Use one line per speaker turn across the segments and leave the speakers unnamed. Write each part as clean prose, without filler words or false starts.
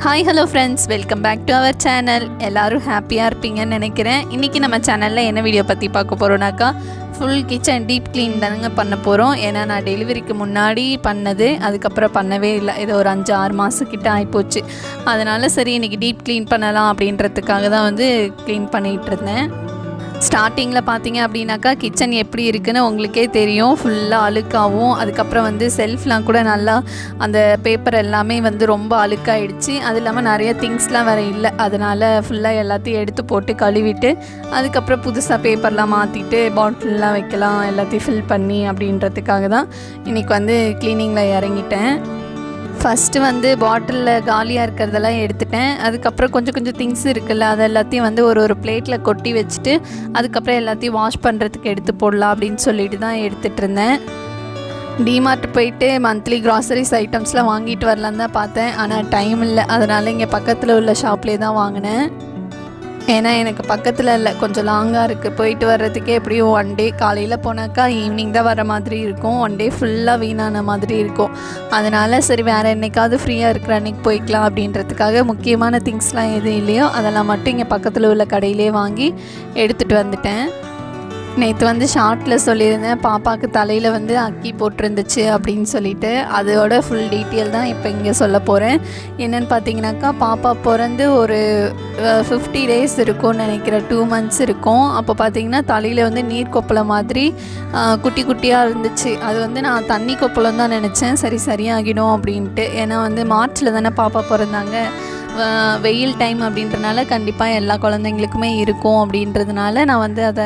Hi hello friends, welcome back to our channel. எல்லோரும் ஹாப்பியாக இருப்பீங்கன்னு நினைக்கிறேன். இன்றைக்கி நம்ம சேனலில் என்ன வீடியோ பற்றி பார்க்க போகிறோன்னாக்கா, ஃபுல் கிச்சன் டீப் க்ளீன் தானுங்க பண்ண போகிறோம். ஏன்னா நான் டெலிவரிக்கு முன்னாடி பண்ணது, அதுக்கப்புறம் பண்ணவே இல்லை. இது ஒரு 5-6 மாதக்கிட்ட ஆகிப்போச்சு. அதனால் சரி இன்றைக்கி டீப் க்ளீன் பண்ணலாம் அப்படின்றதுக்காக தான் வந்து க்ளீன் பண்ணிகிட்டு இருந்தேன். ஸ்டார்டிங்கில் பார்த்தீங்க அப்படின்னாக்கா கிச்சன் எப்படி இருக்குதுன்னு உங்களுக்கே தெரியும். ஃபுல்லாக அழுக்காகவும், அதுக்கப்புறம் வந்து செல்ஃப்லாம் கூட நல்லா அந்த பேப்பர் எல்லாமே வந்து ரொம்ப அழுக்காயிடுச்சு. அது இல்லாமல் நிறைய திங்ஸ்லாம் வேறு இல்லை. அதனால் ஃபுல்லாக எல்லாத்தையும் எடுத்து போட்டு கழுவிட்டு, அதுக்கப்புறம் புதுசாக பேப்பர்லாம் மாற்றிட்டு பாட்டிலெலாம் வைக்கலாம், எல்லாத்தையும் ஃபில் பண்ணி அப்படின்றதுக்காக தான் இன்றைக்கி வந்து க்ளீனிங்கில் இறங்கிட்டேன். ஃபஸ்ட்டு வந்து பாட்டிலில் காலியாக இருக்கிறதெல்லாம் எடுத்துட்டேன். அதுக்கப்புறம் கொஞ்சம் திங்ஸ் இருக்குல்ல, அது எல்லாத்தையும் வந்து ஒரு பிளேட்டில் கொட்டி வச்சுட்டு, அதுக்கப்புறம் எல்லாத்தையும் வாஷ் பண்ணுறதுக்கு எடுத்து போடலாம் அப்படின்னு சொல்லிட்டு தான் எடுத்துகிட்டு இருந்தேன். டிமார்ட் போயிட்டு மந்த்லி க்ராசரிஸ் ஐட்டம்ஸ்லாம் வாங்கிட்டு வரலான்னு தான் பார்த்தேன். ஆனால் டைம் இல்லை. அதனால் இங்கே பக்கத்தில் உள்ள ஷாப்லேயே தான் வாங்கினேன். ஏன்னா எனக்கு பக்கத்தில் இல்லை, கொஞ்சம் லாங்காக இருக்குது. போயிட்டு வர்றதுக்கே எப்படியும் 1 டே, காலையில் போனாக்கா ஈவினிங் தான் வர மாதிரி இருக்கும். 1 டே ஃபுல்லாக வீணான மாதிரி இருக்கும். அதனால் சரி வேறு என்னைக்காவது ஃப்ரீயாக இருக்கிற அன்றைக்கி போய்க்கலாம் அப்படின்றதுக்காக முக்கியமான திங்ஸ்லாம் எதுவும் இல்லையோ அதெல்லாம் மட்டும் இங்கே பக்கத்தில் உள்ள கடையிலே வாங்கி எடுத்துகிட்டு வந்துட்டேன். நேற்று வந்து ஷார்ட்டில் சொல்லியிருந்தேன், பாப்பாவுக்கு தலையில் வந்து அக்கி போட்டிருந்துச்சு அப்படின்னு சொல்லிட்டு. அதோட ஃபுல் டீட்டெயில் தான் இப்போ இங்கே சொல்ல போகிறேன். என்னென்னு பார்த்தீங்கன்னாக்கா, பாப்பா பிறந்து ஒரு 50 டேஸ் இருக்கும்னு நினைக்கிறேன், 2 months இருக்கும். அப்போ பார்த்திங்கன்னா தலையில் வந்து நீர் கொப்பளை மாதிரி குட்டி குட்டியாக இருந்துச்சு. அது வந்து நான் தண்ணி கொப்பளம் தான் நினச்சேன். சரியாகிடும் அப்படின்ட்டு. ஏன்னா வந்து மார்ச்சில் தானே பாப்பா பிறந்தாங்க. வெயில் டைம் அப்படின்றனால கண்டிப்பாக எல்லா குழந்தைங்களுக்குமே இருக்கும் அப்படின்றதுனால நான் வந்து அதை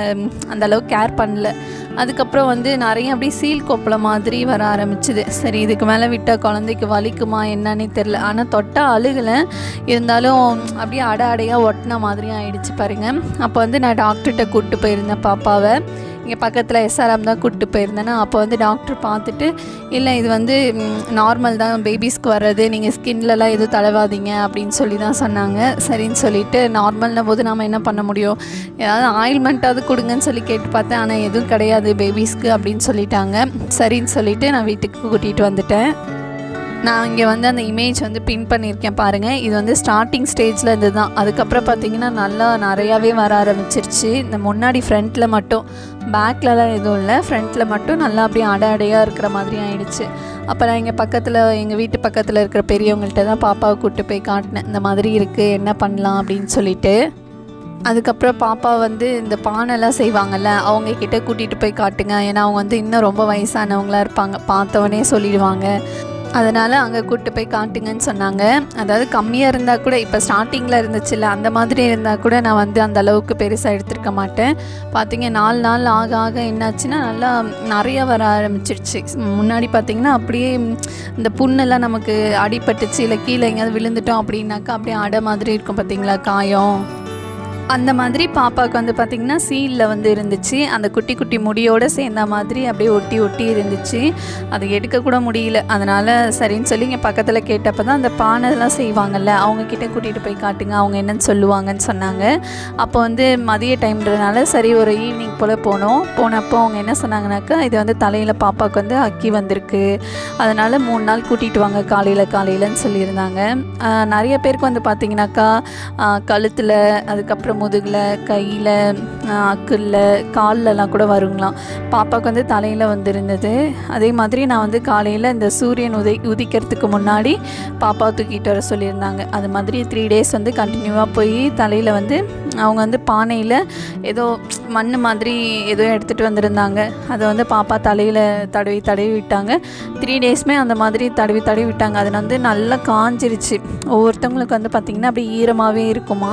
அந்தளவுக்கு கேர் பண்ணல. அதுக்கப்புறம் வந்து நிறைய அப்படியே சீல் கொப்பளை மாதிரி வர ஆரம்பிச்சுது. சரி இதுக்கு மேலே விட்டால் குழந்தைக்கு வலிக்குமா என்னன்னே தெரில. ஆனால் தொட்டால் அழுகலை, இருந்தாலும் அப்படியே அடையாக ஒட்டின மாதிரியும் ஆயிடுச்சு பாருங்கள். அப்போ வந்து நான் டாக்டர்கிட்ட கூப்பிட்டு போயிருந்தேன் பாப்பாவை. இங்கே பக்கத்தில் எஸ்ஆர்எம் தான் கூப்பிட்டு போயிருந்தேன்னா, அப்போ வந்து டாக்டர் பார்த்துட்டு, இல்லை இது வந்து நார்மல் தான், பேபிஸ்க்கு வர்றது, நீங்கள் ஸ்கின்லலாம் எதுவும் தடவாதீங்க அப்படின்னு சொல்லி தான் சொன்னாங்க. சரின்னு சொல்லிவிட்டு, நார்மல்னும் போது நாம் என்ன பண்ண முடியும், ஏதாவது ஆயில்மெண்ட்டாவது கொடுங்கன்னு சொல்லி கேட்டு பார்த்தேன். ஆனால் எதுவும் கிடையாது பேபிஸ்க்கு அப்படின்னு சொல்லிட்டாங்க. சரின்னு சொல்லிவிட்டு நான் வீட்டுக்கு கூட்டிகிட்டு வந்துட்டேன். நான் இங்கே வந்து அந்த இமேஜ் வந்து பின் பண்ணியிருக்கேன் பாருங்கள். இது வந்து ஸ்டார்டிங் ஸ்டேஜில் இருந்து தான். அதுக்கப்புறம் பார்த்திங்கன்னா நல்லா நிறையாவே வர ஆரம்பிச்சிருச்சு. இந்த முன்னாடி ஃப்ரண்ட்டில் மட்டும், பேக்லலாம் எதுவும் இல்லை, ஃப்ரண்ட்டில் மட்டும் நல்லா அப்படியே அடையாக இருக்கிற மாதிரி ஆயிடுச்சு. அப்போ நான் இங்கே பக்கத்தில், எங்கள் வீட்டு பக்கத்தில் இருக்கிற பெரியவங்கள்ட்ட தான் பாப்பாவை கூப்பிட்டு போய் காட்டினேன். இந்த மாதிரி இருக்குது, என்ன பண்ணலாம் அப்படின்னு சொல்லிட்டு. அதுக்கப்புறம் பாப்பா வந்து இந்த பானைலாம் செய்வாங்கள்ல, அவங்கக்கிட்ட கூட்டிகிட்டு போய் காட்டுங்க. ஏன்னா அவங்க வந்து இன்னும் ரொம்ப வயசானவங்களாக இருப்பாங்க, பார்த்தவொடனே சொல்லிடுவாங்க. அதனால் அங்கே கூப்பிட்டு போய் காட்டுங்கன்னு சொன்னாங்க. அதாவது கம்மியாக இருந்தால் கூட, இப்போ ஸ்டார்டிங்கில் இருந்துச்சுல்ல அந்த மாதிரி இருந்தால் கூட நான் வந்து அந்த அளவுக்கு பெருசாக எடுத்துருக்க மாட்டேன். பார்த்திங்க 4 நாள் ஆக என்னாச்சுன்னா நல்லா நிறையா வர ஆரம்பிச்சிருச்சு. முன்னாடி பார்த்திங்கன்னா அப்படியே இந்த புண்ணெல்லாம் நமக்கு அடிபட்டுச்சு, இல்லை கீழே எங்கேயாவது விழுந்துட்டோம் அப்படின்னாக்கா அப்படியே அடை மாதிரி இருக்கும் பார்த்திங்களா, காயம். அந்த மாதிரி பாப்பாவுக்கு வந்து பார்த்திங்கன்னா சீலில் வந்து இருந்துச்சு. அந்த குட்டி முடியோடு சேர்ந்த மாதிரி அப்படியே ஒட்டி இருந்துச்சு. அதை எடுக்கக்கூட முடியல. அதனால் சரின்னு சொல்லி இங்கே பக்கத்தில் கேட்டப்போ தான் அந்த பானைலாம் செய்வாங்கள்ல, அவங்கக்கிட்ட கூட்டிகிட்டு போய் காட்டுங்க, அவங்க என்னென்னு சொல்லுவாங்கன்னு சொன்னாங்க. அப்போ வந்து மதிய டைம்ன்றதுனால சரி ஒரு ஈவினிங் போல் போனப்போ அவங்க என்ன சொன்னாங்கனாக்கா, இது வந்து தலையில் பாப்பாவுக்கு வந்து அக்கி வந்திருக்கு, அதனால் 3 நாள் கூட்டிகிட்டு வாங்க காலையிலன்னு சொல்லியிருந்தாங்க. நிறைய பேருக்கு வந்து பார்த்திங்கனாக்கா கழுத்தில், அதுக்கப்புறம் முதுகில், கையில், அக்குள்ள, கால்லலாம் கூட வருங்களாம். பாப்பாவுக்கு வந்து தலையில் வந்துருந்தது. அதே மாதிரி நான் வந்து காலையில் இந்த சூரியன் உதிக்கிறதுக்கு முன்னாடி பாப்பா தூக்கிட்டு வர சொல்லியிருந்தாங்க. அது மாதிரி 3 days வந்து கண்டினியூவாக போய் தலையில் வந்து அவங்க வந்து பானையில் ஏதோ மண் மாதிரி ஏதோ எடுத்துகிட்டு வந்திருந்தாங்க. அதை வந்து பாப்பா தலையில் தடவி விட்டாங்க. 3 daysமே அந்த மாதிரி தடவி விட்டாங்க. அது வந்து நல்லா காஞ்சிருச்சு. ஒவ்வொருத்தவங்களுக்கு வந்து பார்த்திங்கன்னா அப்படியே ஈரமாகவே இருக்குமா.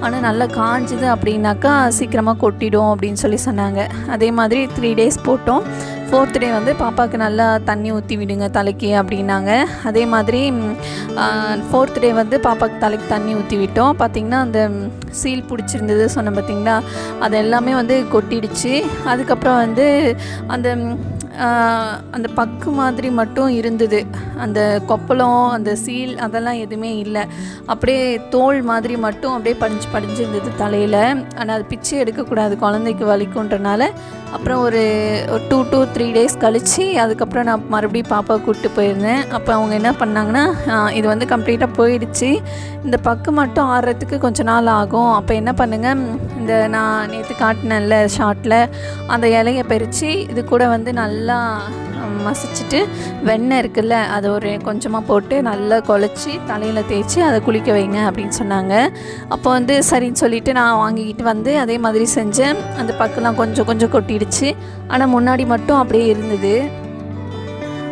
ஆனால் நல்லா காஞ்சுது அப்படின்னாக்கா சீக்கிரமாக கொட்டிடும் அப்படின்னு சொல்லி சொன்னாங்க. அதே மாதிரி 3 days போட்டோம். 4th day வந்து பாப்பாவுக்கு நல்லா தண்ணி ஊற்றி விடுங்க தலைக்கு அப்படின்னாங்க. அதே மாதிரி 4th day வந்து பாப்பாவுக்கு தலைக்கு தண்ணி ஊற்றி விட்டோம். பார்த்திங்கன்னா அந்த சீல் பிடிச்சிருந்தது சொன்னேன் பார்த்திங்களா, அது எல்லாமே வந்து கொட்டிடுச்சு. அதுக்கப்புறம் வந்து அந்த பக்கு மாதிரி மட்டும் இருந்தது. அந்த கொப்பளம், அந்த சீல் அதெல்லாம் எதுவுமே இல்லை. அப்படியே தோல் மாதிரி மட்டும் அப்படியே படிஞ்சு இருந்தது தலையில். ஆனால் அது பிச்சு எடுக்கக்கூடாது, குழந்தைக்கு வலிக்குன்றனால அப்புறம் ஒரு 2 to 3 days கழித்து அதுக்கப்புறம் நான் மறுபடியும் பாப்பாவை கூப்பிட்டு போயிருந்தேன். அப்போ அவங்க என்ன பண்ணாங்கன்னா, இது வந்து கம்ப்ளீட்டாக போயிடுச்சு, இந்த பக்கு மட்டும் ஆறுறதுக்கு கொஞ்ச நாள் ஆகும், அப்போ என்ன பண்ணுங்கள், இந்த நான் நேற்று காட்டினேன்ல ஷார்ட்டில் அந்த இலையை பறித்து இது கூட வந்து நல்லா மசிச்சுட்டு வெண்ணெய் இருக்குல்ல அதை ஒரு கொஞ்சமாக போட்டு நல்லா குழச்சி தலையில் தேய்ச்சி அதை குளிக்க வைங்க அப்படின்னு சொன்னாங்க. அப்போ வந்து சரின்னு சொல்லிவிட்டு நான் வாங்கிக்கிட்டு வந்து அதே மாதிரி செஞ்சேன். அந்த பக்கெல்லாம் கொஞ்சம் கொஞ்சம் கொட்டிடுச்சு, ஆனால் முன்னாடி மட்டும் அப்படியே இருந்தது.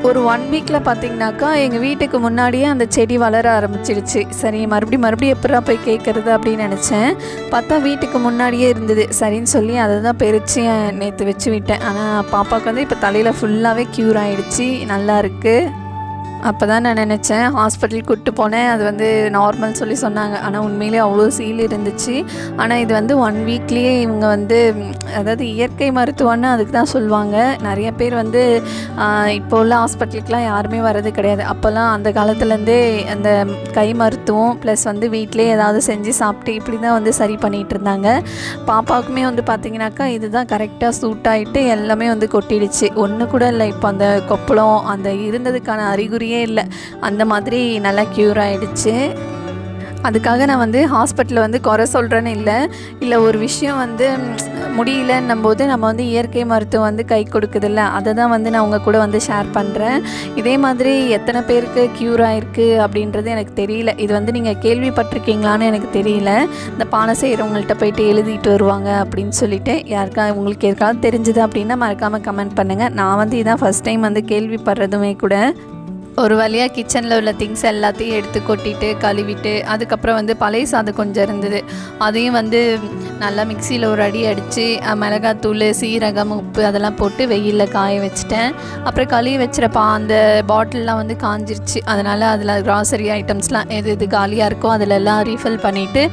ஒரு 1 வீக்கில் பார்த்திங்கனாக்கா எங்கள் வீட்டுக்கு முன்னாடியே அந்த செடி வளர ஆரம்பிச்சிடுச்சு. சரி மறுபடியும் எப்படா போய் கேட்குறது அப்படின்னு நினச்சேன். பார்த்தா வீட்டுக்கு முன்னாடியே இருந்தது. சரின்னு சொல்லி அதை தான் பறித்து நேற்று வச்சு விட்டேன். ஆனால் பாப்பாவுக்கு வந்து இப்போ தலையில் ஃபுல்லாகவே க்யூர் ஆகிடுச்சு, நல்லா இருக்குது. அப்போ தான் நான் நினச்சேன், ஹாஸ்பிட்டல் கூப்பிட்டு போனேன், அது வந்து நார்மல் சொல்லி சொன்னாங்க. ஆனால் உண்மையிலே அவ்வளோ சீல் இருந்துச்சு. ஆனால் இது வந்து 1 வீக்லேயே இவங்க வந்து அதாவது இயற்கை மருத்துவம்னு அதுக்கு தான் சொல்லுவாங்க. நிறைய பேர் வந்து இப்போ உள்ள ஹாஸ்பிட்டலுக்கெலாம் யாருமே வர்றது கிடையாது. அப்போல்லாம் அந்த காலத்துலேருந்தே அந்த கை மருத்துவம் ப்ளஸ் வந்து வீட்டிலே ஏதாவது செஞ்சு சாப்பிட்டு இப்படி தான் வந்து சரி பண்ணிகிட்டு இருந்தாங்க. பாப்பாவுக்குமே வந்து பார்த்திங்கனாக்கா இதுதான் கரெக்டாக சூட் ஆகிட்டு எல்லாமே வந்து கொட்டிடுச்சு. ஒன்று கூட இல்லை, இப்போ அந்த கொப்பளம் அந்த இருந்ததுக்கான அறிகுறி இல்லை, அந்த மாதிரி நல்லா க்யூர் ஆகிடுச்சு. அதுக்காக நான் வந்து ஹாஸ்பிட்டலில் வந்து குறை சொல்கிறேன்னு இல்லை ஒரு விஷயம் வந்து முடியலன்னும் போது நம்ம வந்து இயற்கை மருத்துவம் வந்து கை கொடுக்குதில்ல, அதை தான் வந்து நான் உங்கள் கூட வந்து ஷேர் பண்ணுறேன். இதே மாதிரி எத்தனை பேருக்கு க்யூர் ஆகிருக்கு அப்படின்றது எனக்கு தெரியல. இது வந்து நீங்கள் கேள்விப்பட்டிருக்கீங்களான்னு எனக்கு தெரியல. இந்த பானை செய்கிறவங்கள்ட்ட போயிட்டு எழுதிட்டு வருவாங்க அப்படின்னு சொல்லிட்டு உங்களுக்கு யாருக்காவது தெரிஞ்சுது அப்படின்னா மறக்காமல் கமெண்ட் பண்ணுங்கள். நான் வந்து இதான் ஃபஸ்ட் டைம் வந்து கேள்விப்படுறதுமே கூட. ஒரு வழியாக கிச்சனில் உள்ள திங்ஸ் எல்லாத்தையும் எடுத்து கொட்டிட்டு கழுவிட்டு அதுக்கப்புறம் வந்து பழைய சாதம் கொஞ்சம் இருந்தது, அதையும் வந்து நல்லா மிக்சியில் ஒரு அடி அடித்து மிளகாத்தூள் சீரகம் உப்பு அதெல்லாம் போட்டு வெயிலில் காய வச்சுட்டேன். அப்புறம் கழுவி வச்சிருப்பா அந்த பாட்டிலெலாம் வந்து காஞ்சிருச்சு. அதனால் அதில் க்ராசரி ஐட்டம்ஸ்லாம் எது காலியாக இருக்கோ அதில் எல்லாம் ரீஃபில் பண்ணிவிட்டு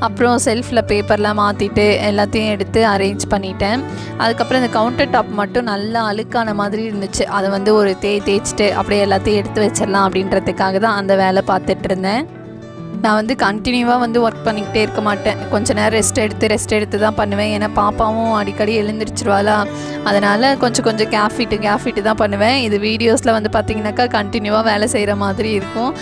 அப்புறம் செல்ஃபில் பேப்பர்லாம் மாற்றிட்டு எல்லாத்தையும் எடுத்து அரேஞ்ச் பண்ணிட்டேன். அதுக்கப்புறம் இந்த கவுண்டர் டாப் மட்டும் நல்லா அழுக்கான மாதிரி இருந்துச்சு, அதை வந்து ஒரு தேய்ச்சிட்டு அப்படியே எல்லாத்தையும் எடுத்து வச்சிடலாம் அப்படின்றதுக்காக தான் அந்த வேலை பார்த்துட்டு இருந்தேன். நான் வந்து கண்டினியூவாக வந்து ஒர்க் பண்ணிக்கிட்டே இருக்க மாட்டேன், கொஞ்சம் நேரம் ரெஸ்ட் எடுத்து தான் பண்ணுவேன். ஏன்னா பாப்பாவும் அடிக்கடி எழுந்திரிச்சிருவாளா, அதனால் கொஞ்சம் கேஃபிட்டு தான் பண்ணுவேன். இது வீடியோஸில் வந்து பார்த்திங்கனாக்கா கண்டினியூவாக வேலை செய்கிற மாதிரி இருக்கும்.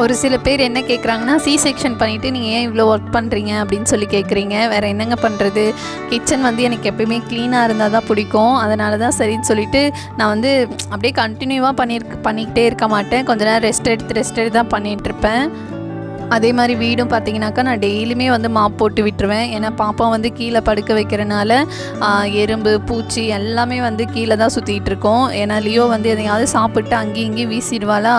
ஒரு சில பேர் என்ன கேட்குறாங்கன்னா, செக்ஷன் பண்ணிவிட்டு நீங்கள் ஏன் இவ்வளோ ஒர்க் பண்ணுறீங்க அப்படின்னு சொல்லி கேட்குறீங்க. வேறு என்னங்க பண்ணுறது, கிச்சன் வந்து எனக்கு எப்பயுமே க்ளீனாக இருந்தால் தான் பிடிக்கும். அதனால தான் சரின்னு சொல்லிவிட்டு நான் வந்து அப்படியே கண்டினியூவாக பண்ணிக்கிட்டே இருக்க மாட்டேன். கொஞ்ச நேரம் ரெஸ்ட் எடுத்து தான் பண்ணிகிட்ருப்பேன். அதே மாதிரி வீடும் பார்த்திங்கனாக்கா நான் டெய்லியுமே வந்து மாப் போட்டு விட்டுருவேன். ஏன்னா பாப்பா வந்து கீழே படுக்க வைக்கிறனால எறும்பு பூச்சி எல்லாமே வந்து கீழே தான் சுற்றிட்டு இருக்கோம். ஏன்னா லியோ வந்து எதையாவது சாப்பிட்டு அங்கேயும் இங்கேயும் வீசிடுவாளா.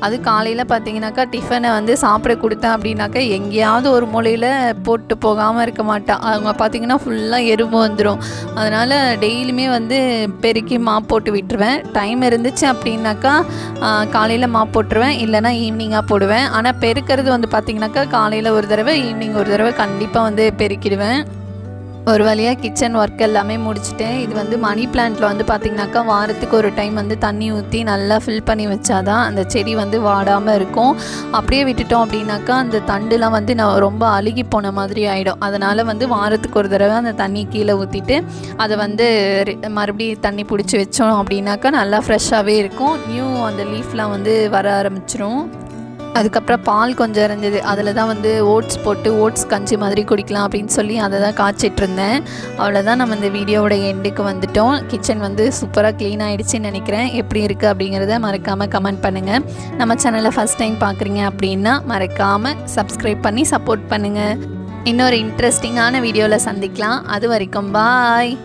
அது காலையில் பார்த்திங்கனாக்கா டிஃபனை வந்து சாப்பிட கொடுத்தேன் அப்படின்னாக்கா எங்கேயாவது ஒரு மூலையில் போட்டு போகாமல் இருக்க மாட்டாள். அவங்க பார்த்திங்கன்னா ஃபுல்லாக எறும்பு வந்துடும். அதனால் டெய்லியுமே வந்து பெருக்கி மாப் போட்டு விட்டுருவேன். டைம் இருந்துச்சு அப்படின்னாக்கா காலையில் மாப் போட்டுருவேன், இல்லைனா ஈவினிங்காக போடுவேன். ஆனால் பெருக்கிறது வந்து பார்த்திங்கனாக்கா காலையில் ஒரு தடவை ஈவினிங் ஒரு தடவை கண்டிப்பாக வந்து பெருக்கிடுவேன். ஒரு வழியாக கிச்சன் ஒர்க் எல்லாமே முடிச்சுட்டேன். இது வந்து மணி பிளான்ட்டில் வந்து பார்த்திங்கனாக்கா வாரத்துக்கு ஒரு டைம் வந்து தண்ணி ஊற்றி நல்லா ஃபில் பண்ணி வச்சாதான் அந்த செடி வந்து வாடாமல் இருக்கும். அப்படியே விட்டுட்டோம் அப்படின்னாக்கா அந்த தண்டுலாம் வந்து நான் ரொம்ப அழுகி போன மாதிரி ஆகிடும். அதனால் வந்து வாரத்துக்கு ஒரு தடவை அந்த தண்ணி கீழே ஊற்றிட்டு அதை வந்து மறுபடியும் தண்ணி பிடிச்சி வச்சோம் அப்படின்னாக்கா நல்லா ஃப்ரெஷ்ஷாகவே இருக்கும். நியூ அந்த லீஃப்லாம் வந்து வர ஆரம்பிச்சிரும். அதுக்கப்புறம் பால் கொஞ்சம் இருந்தது, அதில் தான் வந்து ஓட்ஸ் போட்டு ஓட்ஸ் கஞ்சி மாதிரி குடிக்கலாம் அப்படின்னு சொல்லி அதை தான் காய்ச்சிட்டு இருந்தேன். அவ்வளோதான், நம்ம இந்த வீடியோவோட எண்டுக்கு வந்துட்டோம். கிச்சன் வந்து சூப்பராக க்ளீன் ஆகிடுச்சின்னு நினைக்கிறேன். எப்படி இருக்குது அப்படிங்கிறத மறக்காமல் கமெண்ட் பண்ணுங்கள். நம்ம சேனலை ஃபஸ்ட் டைம் பார்க்குறீங்க அப்படின்னா மறக்காமல் சப்ஸ்கிரைப் பண்ணி சப்போர்ட் பண்ணுங்கள். இன்னொரு இன்ட்ரெஸ்டிங்கான வீடியோவில் சந்திக்கலாம். அது வரைக்கும் பாய்.